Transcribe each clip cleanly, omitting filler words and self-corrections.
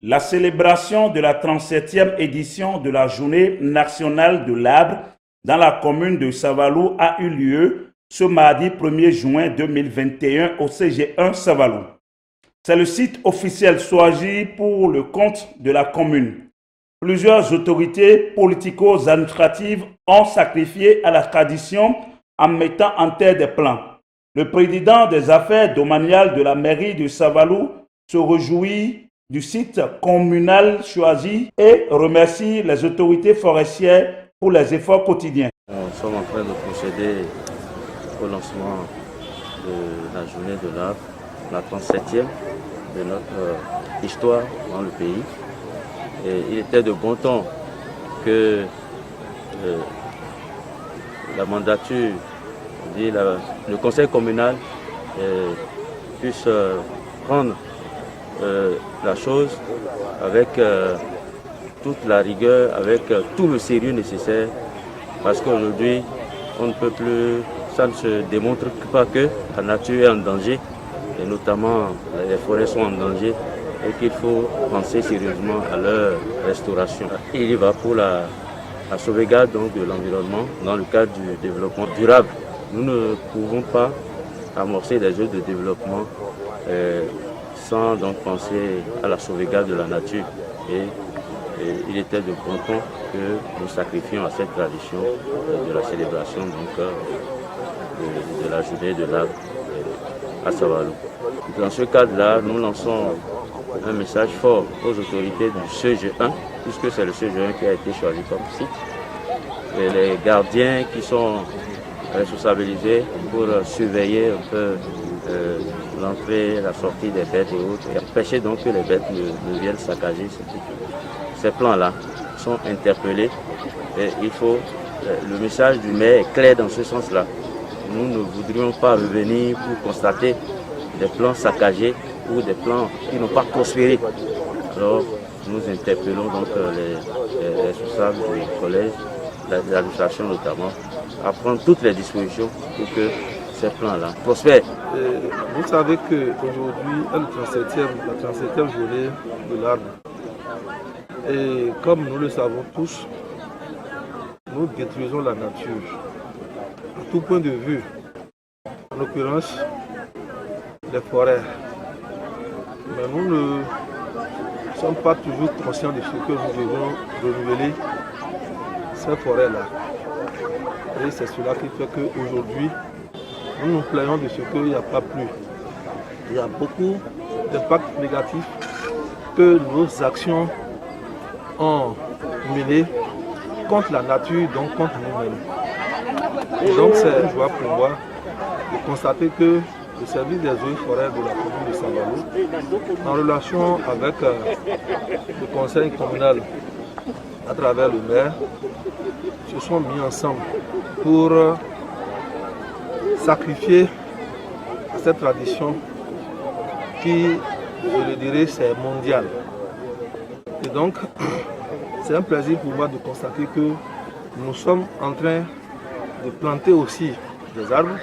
La célébration de la 37e édition de la Journée nationale de l'arbre dans la commune de Savalou a eu lieu ce mardi 1er juin 2021 au CG1 Savalou. C'est le site officiel choisi pour le compte de la commune. Plusieurs autorités politico-administratives ont sacrifié à la tradition en mettant en terre des plans. Le président des affaires domaniales de la mairie de Savalou se réjouit du site communal choisi et remercie les autorités forestières pour les efforts quotidiens. Nous sommes en train de procéder au lancement de la journée de l'arbre, la 37e de notre histoire dans le pays. Et il était de bon ton que la mandature, le conseil communal puisse prendre la chose avec toute la rigueur, avec tout le sérieux nécessaire, parce qu'aujourd'hui, on ne peut plus, ça ne se démontre pas que la nature est en danger, et notamment les forêts sont en danger, et qu'il faut penser sérieusement à leur restauration. Il y va pour la sauvegarde donc, de l'environnement dans le cadre du développement durable. Nous ne pouvons pas amorcer des œuvres de développement sans donc penser à la sauvegarde de la nature. Et il était de bon ton que nous sacrifions à cette tradition de la célébration donc, de la journée de l'arbre à Savalou. Dans ce cadre-là, nous lançons un message fort aux autorités du CG1, puisque c'est le CG1 qui a été choisi comme site, et les gardiens qui sont responsabilisés pour surveiller un peu l'entrée, la sortie des bêtes et autres, et empêcher donc que les bêtes ne viennent saccager ces plans-là sont interpellés. Et il faut, le message du maire est clair dans ce sens-là. Nous ne voudrions pas revenir pour constater des plans saccagés ou des plans qui n'ont pas prospéré. Alors nous interpellons donc les responsables du collège, l'administration notamment, à prendre toutes les dispositions pour que ces plans-là prospèrent. Vous savez qu'aujourd'hui est la 37e journée de l'arbre. Et comme nous le savons tous, nous détruisons la nature à tout point de vue. En l'occurrence, les forêts. Mais nous ne sommes pas toujours conscients de ce que nous devons renouveler ces forêts-là. Et c'est cela qui fait qu'aujourd'hui, nous nous plaignons de ce qu'il n'y a pas plu. Il y a beaucoup d'impacts négatifs que nos actions ont menés contre la nature, donc contre nous-mêmes. Et donc c'est une joie pour moi de constater que le service des eaux et forêts de la commune de Savalou, en relation avec le conseil communal à travers le maire, se sont mis ensemble pour sacrifier à cette tradition qui, je le dirais, c'est mondial. Et donc, c'est un plaisir pour moi de constater que nous sommes en train de planter aussi des arbres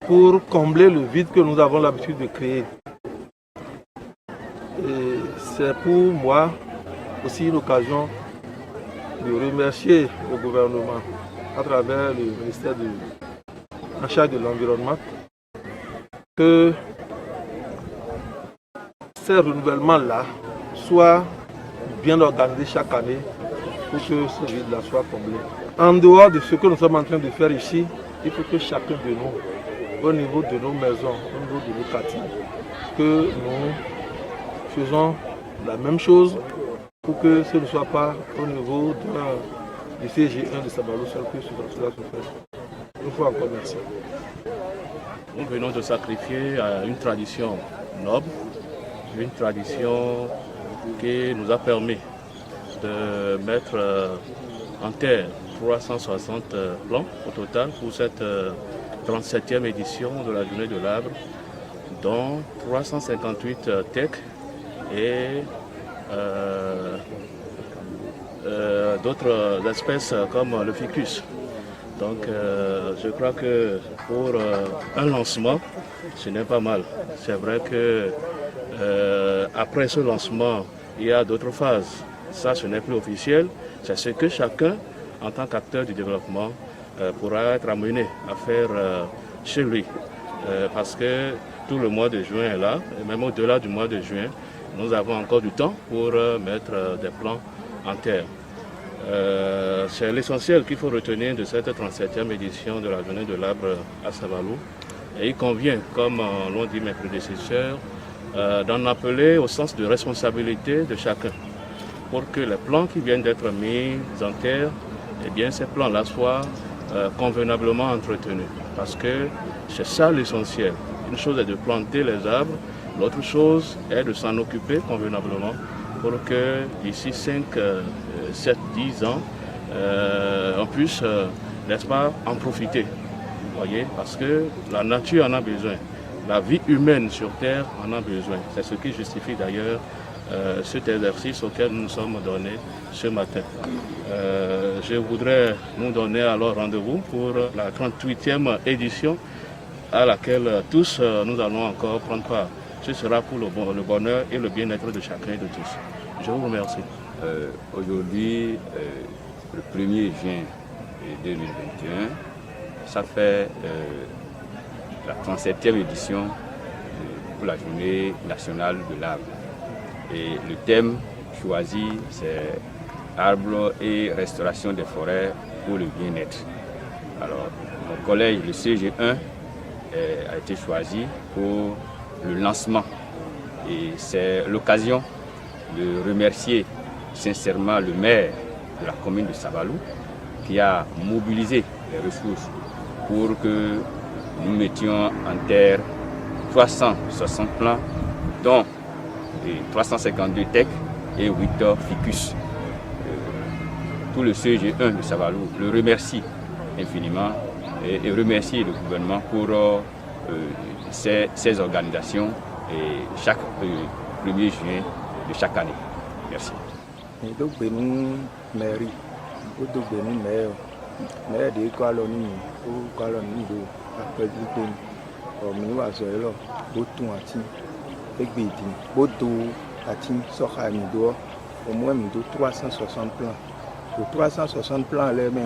pour combler le vide que nous avons l'habitude de créer. Et c'est pour moi aussi une occasion de remercier le gouvernement à travers le ministère en charge de l'environnement que ces renouvellements-là soient bien organisés chaque année pour que ce vide-là soit comblé. En dehors de ce que nous sommes en train de faire ici, il faut que chacun de nous, au niveau de nos maisons, au niveau de nos quartiers, que nous faisons la même chose pour que ce ne soit pas au niveau du CG1 de Savalou seul que cela se fait. Une fois encore, merci. Nous venons de sacrifier à une tradition noble, une tradition qui nous a permis de mettre en terre 360 plans au total pour cette 37e édition de la journée de l'arbre, dont 358 tecs et d'autres espèces comme le ficus. Donc je crois que pour un lancement, ce n'est pas mal. C'est vrai que après ce lancement, il y a d'autres phases. Ça, ce n'est plus officiel. C'est ce que chacun, en tant qu'acteur du développement, pourra être amené à faire chez lui. Parce que tout le mois de juin est là, et même au-delà du mois de juin, nous avons encore du temps pour mettre des plans en terre. C'est l'essentiel qu'il faut retenir de cette 37e édition de la Journée de l'arbre à Savalou. Et il convient, comme l'ont dit mes prédécesseurs, d'en appeler au sens de responsabilité de chacun pour que les plans qui viennent d'être mis en terre, eh bien, ces plans-là soient convenablement entretenus. Parce que c'est ça l'essentiel. Une chose est de planter les arbres, l'autre chose est de s'en occuper convenablement pour que d'ici 5, 7, 10 ans, on puisse, n'est-ce pas, en profiter. Voyez, parce que la nature en a besoin, la vie humaine sur Terre en a besoin. C'est ce qui justifie d'ailleurs cet exercice auquel nous nous sommes donnés ce matin. Je voudrais nous donner alors rendez-vous pour la 38e édition à laquelle tous nous allons encore prendre part. Ce sera pour le bonheur et le bien-être de chacun et de tous. Je vous remercie. Aujourd'hui, le 1er juin 2021, ça fait la 37e édition pour la Journée nationale de l'arbre. Et le thème choisi, c'est arbres et restauration des forêts pour le bien-être. Alors, mon collège, le CG1, a été choisi pour le lancement. Et c'est l'occasion de remercier sincèrement le maire de la commune de Savalou qui a mobilisé les ressources pour que nous mettions en terre 360 plants, dont 352 tecs et 8 ficus. Tout le CG1 de Savalou le remercie infiniment et remercie le gouvernement pour ces organisations et chaque 1er juin de chaque année. Merci. Au moins 360 plans. Le 360 plans, les mains,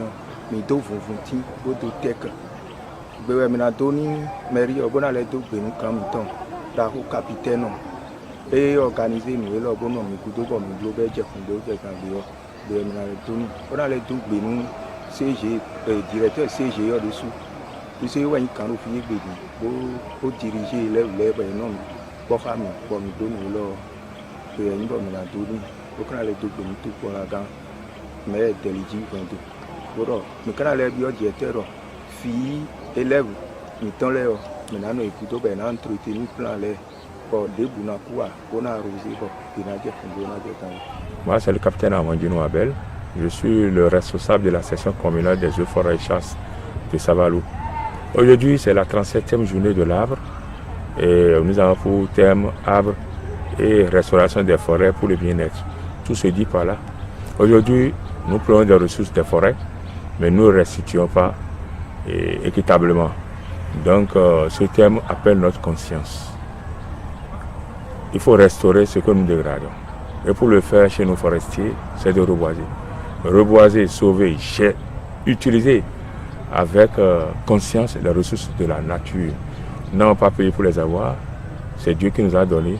mais d'eau vont vous tech. Bewe menadoni mairie obona le do benu kamton da ho capitaine et organiser nous le bono mi kudo bo mi globe je fundo je kan bio bewe menadoni ona le do benu CG directeur CG yo dessous tu sais ouais kan ro fi gbedi bo diriger le be non bo khami bo mi do nous lo bewe ni bo menadoni o kana le do benu tout pour la gan mais deliji vendo boro mi kana le bio directeur fi élèves mi-temps là maintenant nous écoutons ben entretenu plan là pour début na quoi on a arrosé pour pinaje fondona de temps. Moi c'est le capitaine Amandino Abel, je suis le responsable de la section communale des eaux forêts et chasse de Savalou. Aujourd'hui c'est la 37e journée de l'arbre et nous avons pour thème arbre et restauration des forêts pour le bien-être. Tout se dit par là. Aujourd'hui nous prenons des ressources des forêts mais nous ne restituons pas équitablement. Donc ce thème appelle notre conscience. Il faut restaurer ce que nous dégradons. Et pour le faire chez nos forestiers, c'est de reboiser. Reboiser, sauver, utiliser avec conscience les ressources de la nature. Non pas payer pour les avoir, c'est Dieu qui nous a donné.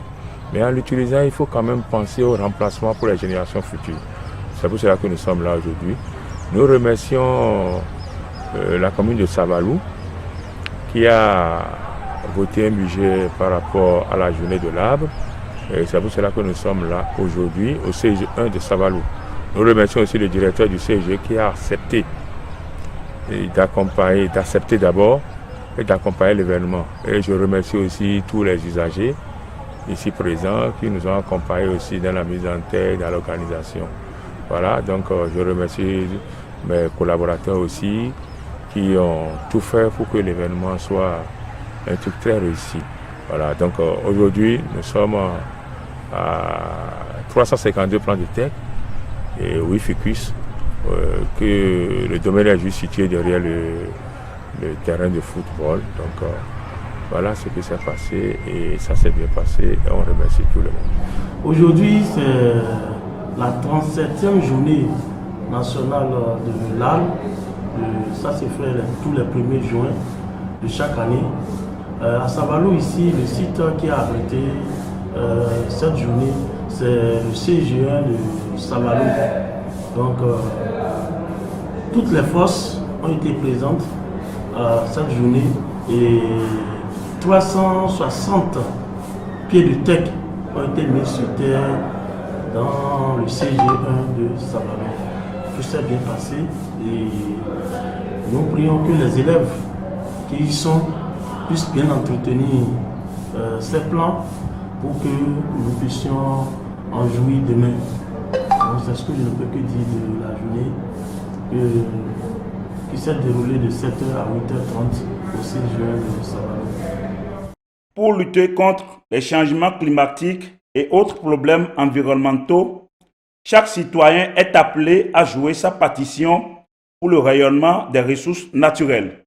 Mais en l'utilisant, il faut quand même penser au remplacement pour les générations futures. C'est pour cela que nous sommes là aujourd'hui. Nous remercions la commune de Savalou qui a voté un budget par rapport à la journée de l'arbre. Et c'est pour cela que nous sommes là aujourd'hui au CG1 de Savalou. Nous remercions aussi le directeur du CG qui a accepté d'accepter d'abord et d'accompagner l'événement. Et je remercie aussi tous les usagers ici présents qui nous ont accompagnés aussi dans la mise en terre, dans l'organisation. Voilà, donc je remercie mes collaborateurs aussi qui ont tout fait pour que l'événement soit un truc très réussi. Voilà, donc aujourd'hui, nous sommes à 352 plans de tech et 8 ficus que le domaine est juste situé derrière le terrain de football. Donc Voilà ce qui s'est passé et ça s'est bien passé et on remercie tout le monde. Aujourd'hui, c'est la 37e journée nationale de l'arbre. Ça se fait tous les 1er juin de chaque année. À Savalou, ici, le site qui a abrité cette journée, c'est le CGE de Savalou. Donc, toutes les forces ont été présentes à cette journée et 360 pieds de teck ont été mis sur terre dans le CG1 de Savalou. Tout s'est bien passé et nous prions que les élèves qui y sont puissent bien entretenir ces plans pour que nous puissions en jouir demain. C'est ce que je ne peux que dire de la journée qui s'est déroulée de 7h à 8h30 au 6 juin de Savalou. Pour lutter contre les changements climatiques et autres problèmes environnementaux, chaque citoyen est appelé à jouer sa partition pour le rayonnement des ressources naturelles.